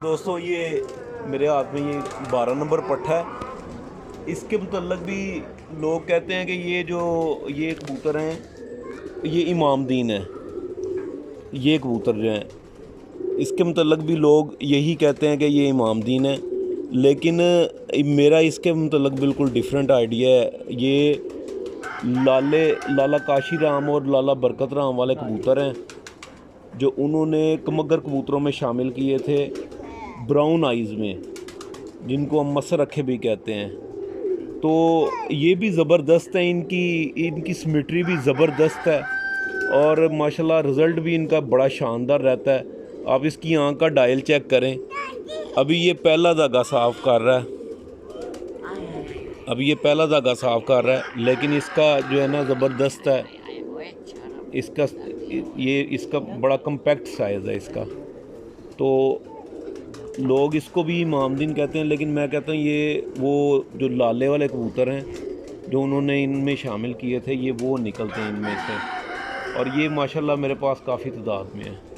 दोस्तों ये मेरे हाथ में ये 12 नंबर पट्ठा है। इसके मतलब भी लोग कहते हैं कि ये कबूतर हैं, ये इमामदीन है। ये कबूतर जो हैं इसके मतलब भी लोग यही कहते हैं कि ये इमामदीन है, लेकिन मेरा इसके मतलब बिल्कुल डिफरेंट आइडिया है। ये लाला काशी राम और लाला बरकत राम वाले कबूतर हैं जो उन्होंने कमगर कबूतरों में शामिल किए थे, ब्राउन आइज़ में, जिनको हम मसर रखे भी कहते हैं। तो ये भी ज़बरदस्त है, इनकी सिमेट्री भी ज़बरदस्त है और माशाल्लाह रिज़ल्ट भी इनका बड़ा शानदार रहता है। आप इसकी आँख का डायल चेक करें। अभी ये पहला धागा साफ़ कर रहा है, लेकिन इसका जो है ना ज़बरदस्त है। इसका बड़ा कम्पैक्ट साइज़ है इसका। तो लोग इसको भी इमामदीन कहते हैं, लेकिन मैं कहता हूँ ये वो जो लाले वाले कबूतर हैं जो उन्होंने इनमें शामिल किए थे, ये वो निकलते हैं इनमें से। और ये माशाल्लाह मेरे पास काफ़ी तादाद में है।